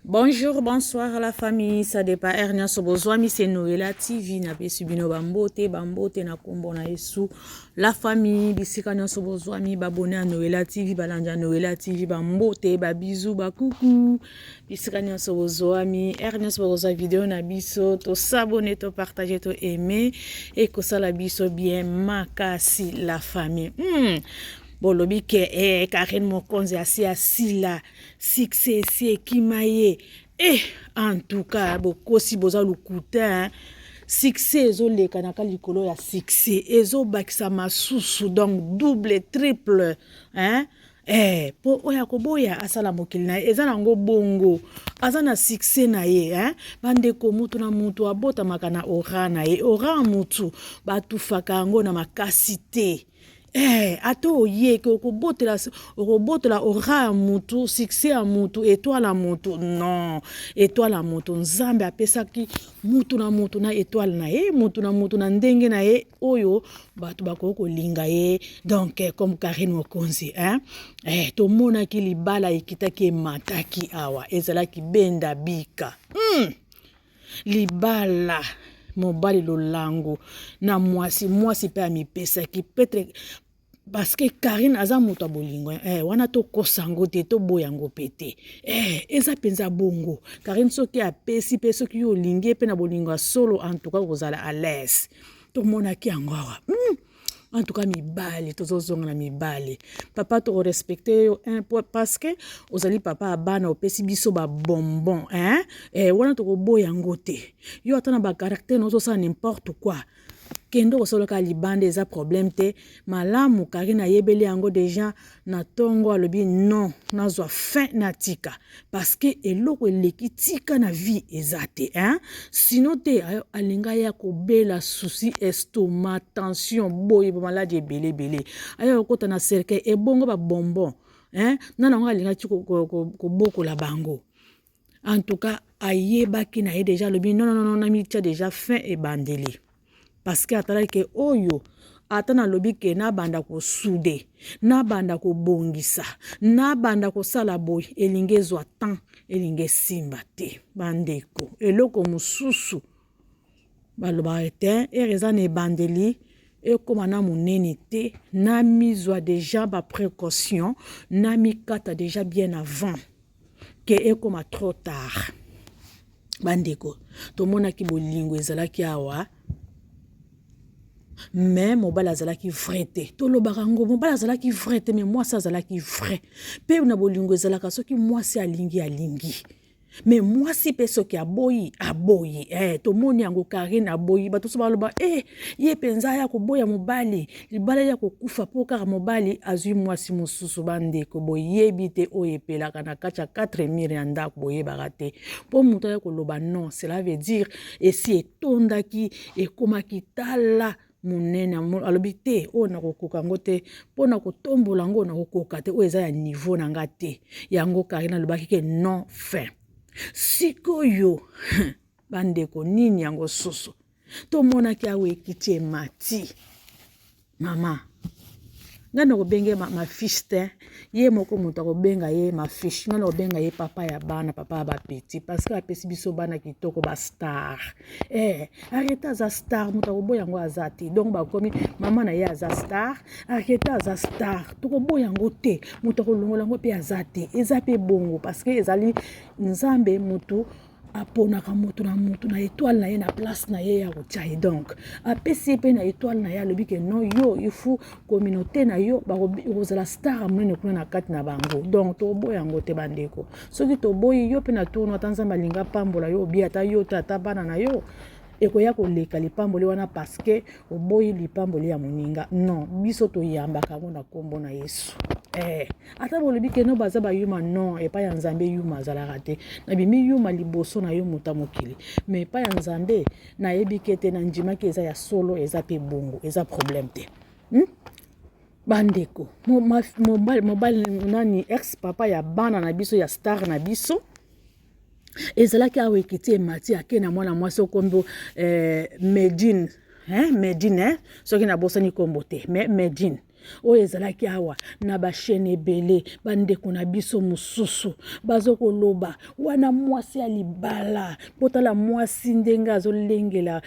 Bonjour, bonsoir à la famille. Ça dépend. Ernia Sobozwami, c'est Noëlla TV. Na besubino bambote, bambote na kombo na Yesu. La famille, bisikanya Sobozwami, babone à Noëlla TV, balanja Noëlla TV, bambote, babizou, bakoukou. Bisikanya Sobozwami, Ernia Sobozwami vidéo na biso, to s'abonner, to partager, to aimer, et que ça la biso bien makasi la famille. Bolobi ke Karen Mokonzi asi la succès si kimaye en tout cas bokosi boza lukuta succès ezoleka na kalikolo ya succès ezobakisa masusu donc double triple po oya koboya asala mokili na ye eza nango bongo aza na succès na ye bandeko mutu na mutu abotamaka na ora na ye ora mutu batufaka yango na makasi te ato oye ke okobotela ora mutu succès ya mutu étoile ya mutu non étoile ya mutu nzambe apesaki mutu na étoile na ye mutu na ndenge na ye oyo bato bakoki kolinga ye donc comme Karen Mokonzi tomonaki libala ekitaki emataki awa ezalaki benda bika libala mobali lolango na mwasi pe amipesaki petre parce que Karine aza moto bolingo wana to kosango te to boyango pete eza penza bongo Karine soki apesi pe soki yo lingi pe na bolingo solo en tout cas kozala à l'aise to monaki yangoa en tout cas mibali tozozonga na mibali papa to respecter yo parce que ozali papa abana opesi biso ba bonbon wana to boyango te yo atana ba caractère no ça n'importe quoi kendo kosoloka libande eza problème te malamu Karine ayebeli yango déjà na tongo alobi non nazwa fin na tika parce que eloko eleki tika na vie ezate sinon te alinga ya kobela souci estomac tension boye maladie belé ayo kota na cercle ebongo ba bonbon nana ngo alinga kobokola bango en tout cas ayebaki na ye déjà alobi non na mitia déjà fin e bandeli parce que atala ke oyo atana lobi ke na banda ko soude na banda ko bongisa na banda ko sala boy elinge zwa temps elinge simba te bandeko eloko mususu baloba ete ereza ne bandeli ekoma na munene te na mizwa déjà ba précaution na mikata déjà bien avant ke ekoma trop tard bandeko tomona ki bolingo ezalaki awa mais mobala azalaki vrai te tolobaka ngo mobala azalaki vrai te mais mwasi azalaki vrai pe na bolingo ezalaka soki mwasi alingi mais mwasi pe soki aboyi tomoni yango Karine aboyi bato so baloba ye penza ya koboya mobali libala ya kokufa po kaka mobali azui mwasi mosusu bandeko boyebi te oyepelaka na kati ya 4 mire ya ndako boyebaka te po moto ya koloba non cela veut dire esi etondaki ekomaki tala munene alobi te o na kokoka ngo te po na kotombola ngo na kokoka te o eza ya niveau na nga te yango Karine alobaki ke non fin sikoyo bandeko nini yango susu tomonaki awe ekiti emati mama ngana kobenge ma fiche te ye moko moto akobenga ye ma fiche ngana kobenga ye papa ya bana papa ba petit parce que apesi biso bana kitoko ba star arrêta za star moto akoboya yango azati donc bakomi mama na ye aza star arrêta za star tokoboya yango te moto akolongola yango pe azati eza pe bongo parce que ezali nzambe moto aponaka mutu na étoile na ye na place na ye ya kotia ye donc apesi pe na étoile na ye alobi ke non yo il faut communauté na yo bakozala star amonene kuna na kati na bango donc toboya yango te bandeko soki toboyi yo pe na tourno ata nzambe alinga pambola yo obi ata yo te ata bana na yo ekoya koleka lipamboli wana parce que oboyi lipamboli ya moninga non biso toyambaka yango na kombo na Yesu ata bolobi ke no baza bayuma non epa ya nzambe yuma azalaka te na bimi yuma liboso na yo moto mokili mais epa ya nzambe nayebi ke te na ndimaki eza ya solo eza pe bongo eza problème te bandeko mobali nani ex papa ya bana na biso ya star na biso ezalaki awe ekiti emati ake na mwana mwasi okombo Medine soki na bosani kombo te mais Medine oyo ezalaki awa na bachaîne ebele bandeko na biso mosusu bazokoloba wana mwasi ya libala botala mwasi ndenge azolengela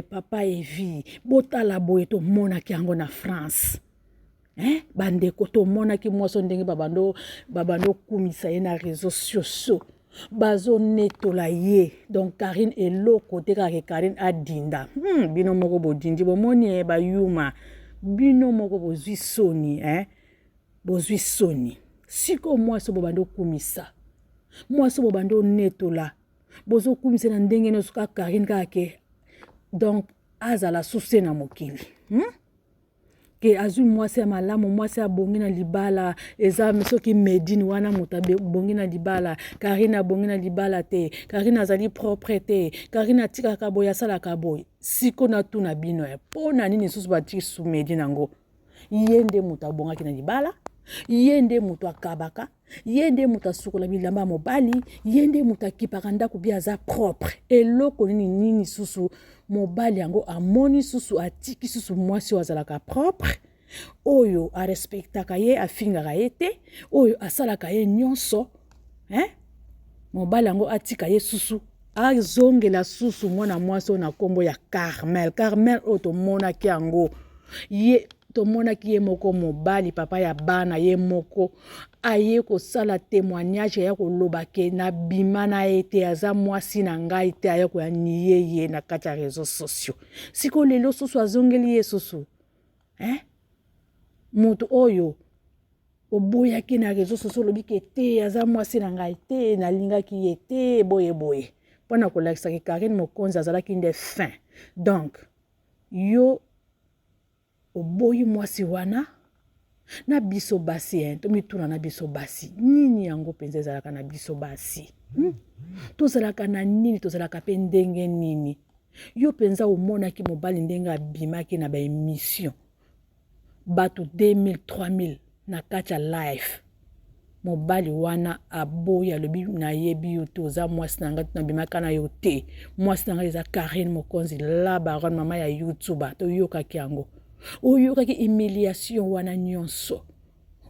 papa Evi botala boye tomonaki yango na France bandeko tomonaki mwasi ndenge babando kumisa ye na réseaux sociaux bazonetola ye donc Karine eloko te kaka Karine adinda bino moko bodindi bomoni bayuma bino moko bozwi soni bozwi soni siko mwasi bobando kumisa mwasi bobando netola bozo kumisa na ndenge nyonso kaka Karine kaka donc azala suse na mokili ke azwi mwasi ya malamu mwasi abongi na libala eza soki Medine wana moto abongi na libala Karine abongi na libala te Karine azali propre te Karine atikaka boye asalaka boye siko na tuna bino mpona nini susu batiki su Medine yango ye nde moto abongaki na libala ye nde moto akabaka ye nde moto asukola bilamba mobali ye nde moto akipaka ndako bia aza propre eloko nini susu mobali yango amoni susu atiki susu mwasi oyo azalaka propre oyo arespectaka ye afingaka ye te oyo asalaka ye nyonso mobali yango atika ye susu azongela susu mwana mwasi oyo na nkombo ya Carmel oyo tomonaki yango ye tomonaki ye moko mobali papa ya bana ye moko aye kosala témoignage ya koloba ke na bima na ye te aza mwasi na ngai te aye koyanie ye na kati ya réseaux sociaux siko lelo susu azongeli ye susu moto oyo oboyaki na réseaux sociaux lobi ke te aza mwasi na ngai te nalingaki ye te boye mpona kolakisaki Karine Mokonzi azalaki nde fin donc yo oboyi mwasi wana na biso basi tomituna na biso basi nini yango penza ezalaka na biso basi tozalaka na nini tozalaka pe ndenge nini yo penza omonaki mobali ndenge abimaki na baémission bato 2000 3000 na kati ya live mobali wana aboyi alobi nayebi yo te oza mwasi na ngai nabimaka na yo te mwasi na ngai eza Karine Mokonzi la baronne mama ya YouTube toyokaki yango oyokaki humiliation wana nyonso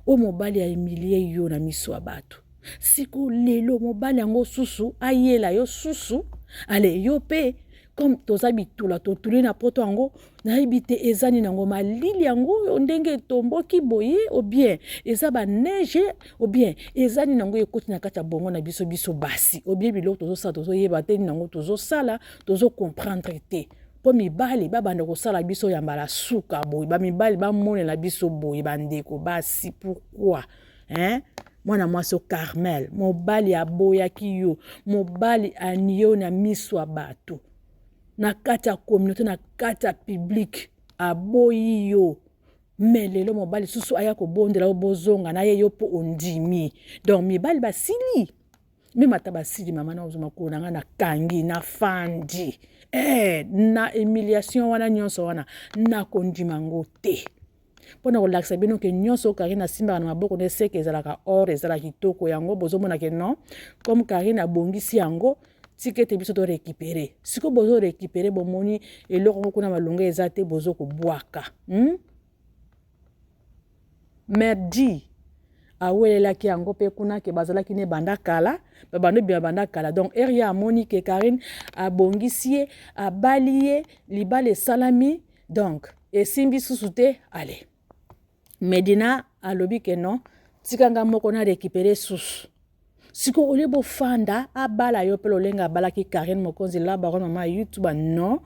o mobali ya humilie yo na miso ya bato siko lelo mobali yango susu ayela yo susu ale yo pe comme toza bitula totuli na poto yango nayebi te eza nini yango malili yango ndenge etomboki boye ou bien eza baneige ou bien eza nini yango ekoti na kati ya bongo na biso basi ou bien biloko tozosala tozoyeba te nini yango tozosala tozocomprendre te po mibali babanda kosala biso ya mbala suka boye bamibali bamonela biso boye bandeko basi pourquoi mwana mwasi Carmel mobali aboyaki yo mobali anio na miso ya bato na kati ya communauté na kati ya public aboyi yo mais lelo mobali susu aya kobondela yo bozonga na ye yo po ondimi donc mibali basili meme ata basili mama na ozoma kolanga na kangi na fandi na humiliation wana nyonso wana na kondima ngo te mpona kolakisa bino ke nyonso Karine asimbaka na maboko ne seke ezalaka or ezalaka kitoko yango bozomona ke non comme Karine abongisi yango tike te biso to récupérer siko bozo récupérer bomoni eloko kuna malonga eza te bozo kobwaka merdi awelelaki yango pe kuna ke bazalaki ne banda kala babando bien banda kala donc eria amoni ke Karine abongisi ye abali ye libale salami donc esimbi susu te allez Medina alobi ke non tikanga moko na récupérer susu siko olebo fanda abala yo pe lolenga abalaki Karine Mokonzi la baronne mama YouTube non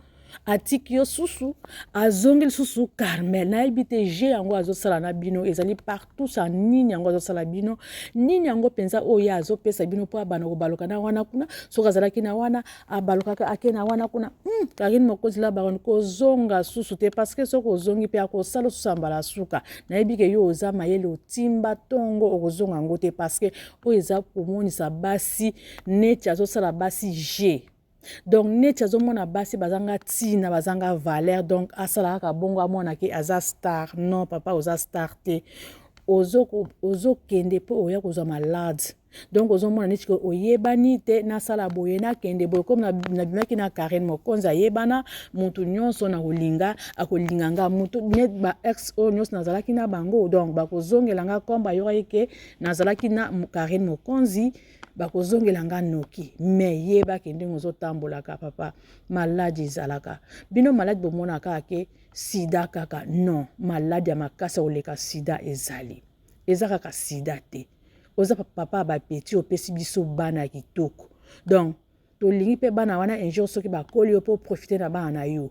atiki yo susu azongeli susu Carmel na ebite je yango azosala na bino ezali partout sa nini yango azosala bino nini yango penza oya azopesa bino po abana kobaloka na wana kuna soka azalaki na wana abalokaka ake na wana kuna Karine Mokonzi la baronne kozonga susu te parce que soko ozongi pe akosala susu ambala suka na ebike yo oza mayele otimba tongo okozonga ngo te parce que o eza komonisa basi neti azosala basi je donc neti azomona basi bazanga tina bazanga valeur donc asala ka bongo amona ki aza star non papa oza star te ozo kende po oya kozwa malade donc ozomona neti ke oyebani te nasala boye nakende boye comme nabimaki na Karen Mokonzi ayebana mutu nyonso na kolinga akolinga nga mutu net ba ex o nyonso nazalaki na bango donc bakozongela nga komba yoka ke nazalaki na Karen Mokonzi bakozongela nga noki mais yebaki ndenge ozotambolaka papa maladi ezalaka bino maladi bomonaka ke sida kaka non maladi ya makasi oleka sida ezali eza kaka sida te oza papa bapeti opesi biso bana kitoko donc tolingi pe bana wana un jour soki bakoli yo po profiter na bana na yo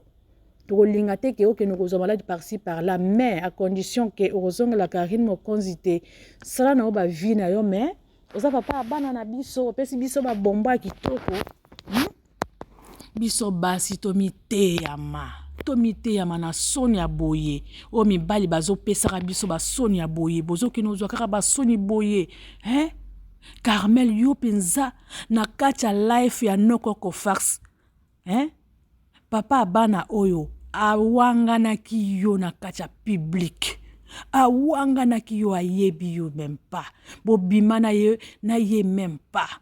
tokolinga te ke okende kozwa maladi par-ci par-là mais à condition ke okozongela Karen Mokonzi te sala na yo bavi na yo mais oza papa bana na biso opesi biso babombo ya kitoko biso basi tomiteyama na soni ya boye o mibali bazopesaka biso basoni ya boye bozokende ozwa kaka basoni boye Carmel yo penza na kati ya life ya Nokoko Fax papa abana oyo awanganaki yo na kati ya public awanganaki yo ayebi yo même pas bobima na ye même pas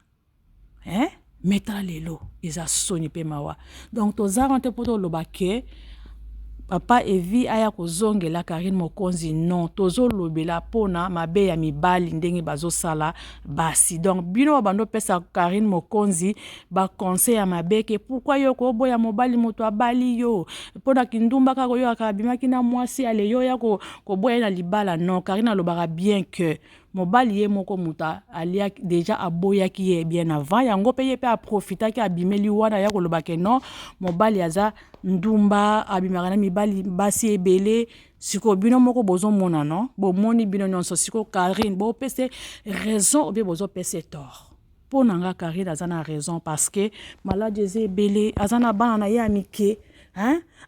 metala lelo eza soni pe mawa donc tozanga te poto loba ke papa evi aya kozongela Karen Mokonzi non tozolobela pona mabe ya mibali ndenge bazosala basi donc bino bando pesa Karen Mokonzi ba conseil ya mabe ke pourquoi yo ko boya mobali moto abali yo pona kindumba kako yo akabimaki na mwasi ale yo ya ko boya na libala non Karen alobaka bien que mobali ye moko muta alia déjà aboyaki ye bien avant yango pe ye pe a profitaki abimeli wana ya koloba ke non mobali aza ndumba abimaka na mibali basi ebele siko bino moko bozomona non bomoni bino nyonso siko Karine bo pese raison ou bien bozo pese tort pona nga Karine aza na raison parce que maladi eze ebele aza na bana na ye amike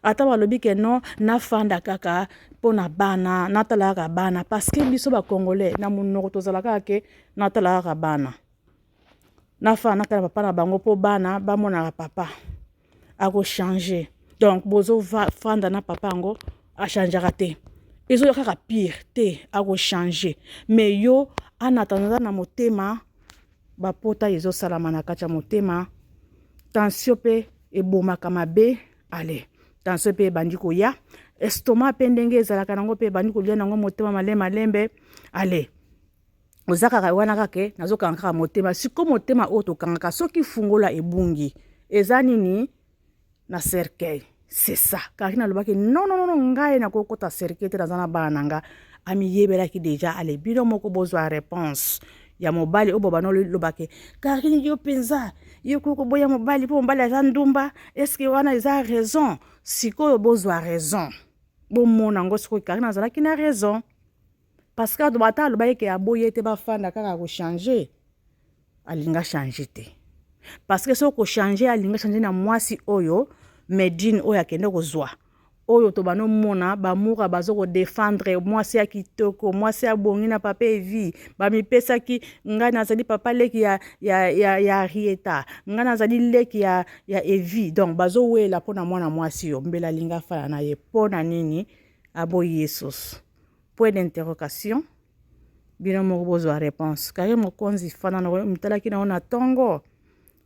ata balobi ke non nafanda kaka pona bana natalaka bana parce que biso ba congolais na munoko tozalaka ke natalaka bana nafanda kaka papa na bango po bana bamona papa ako changer donc bozo fanda na papa ngo a changer te ezo kaka pire te ako changer mais yo anatanda na motema bapota ezo salama na kati ya motema tension pe ebomaka mabe ale tension pe bandi koya estomac pe ndenge ezalaka nango pe bandi kolia nango motema malembe ale ozakaka wana kake nazokanga kaka motema siko motema oyo tokangaka soki fungola ebungi eza nini na cercueil c'est ça Karine alobaki non ngai na kokota cercueil te naza na bana nanga amiyebelaki déjà ale bino moko bozwa réponse ya mobali obo bano lobake Karine yo penza yo koko boya mobali po mobali aza ndumba est-ce que wana eza raison sikoyo bozwa raison bomona ngo sikoyo Karine azalaki na raison parce que bata lobaki ke aboye te bafanda kaka ko changer alinga changer te parce que soko changer alinga changer na mwasi oyo Medine oyo akende kozwa oyo to bano mona bamuka bazoko défendre mwasi ya kitoko mwasi ya bongi na papa evi bamipesaki nga nazali papa leki ya Rieta nga nazali leki ya evi donc bazowela pona mwana mwasi yo mbela linga fala na ye pona nini abo Yesus point d'interrogation bino moko bozwa réponse Karen Mokonzi fana na mitalaki na ona tongo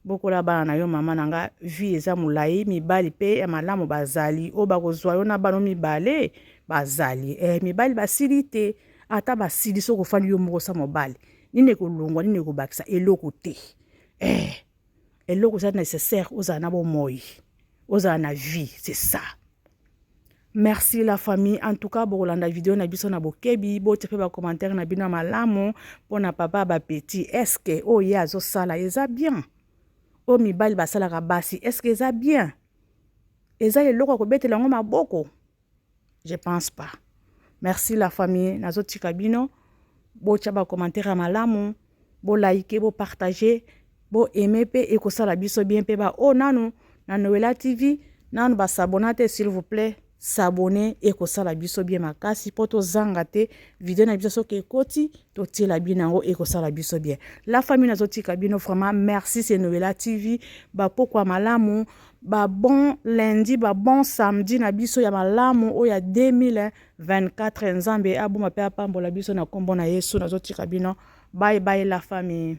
bokola bana na yo mama nanga vie eza mulai mibali pe ya malamu bazali o bakozwa yo na bano mibale bazali mibali basili te ata basili soko fandi yo moko sa mobali nini kolongwa nini kobakisa eloko te eloko ça nécessaire oza na bomoi oza na vie c'est ça. Merci la famille. En tout cas, bokolanda vidéo na biso na bokebi, bote pe ba commentaire na bino malamu pona papa ba petit. Est-ce que oh ya zo sala eza bien? O mibali basala ka basi, est-ce que eza bien? Eza eloko ko betela ngo maboko? Je pense pas. Merci la famille. Nazo tika bino. Bo tia ba commentaire malamu, bo like, bo partager, bo aimer pe e ko sala biso bien pe ba o nanu na Noela TV, nanu ba s'abonner s'il vous plaît. S'abonner et ko sala biso bien makasi poto zangate vidéo na biso soki ekoti to tila binango et ko sala biso bien. La famille nazotika bino vraiment merci c'est Noela TV ba pokwa malamu ba bon lundi ba bon samedi na biso ya malamu o ya 2024 nzambe abuma pe apambola biso na kombo na Yesu nazotika bino bye bye la famille.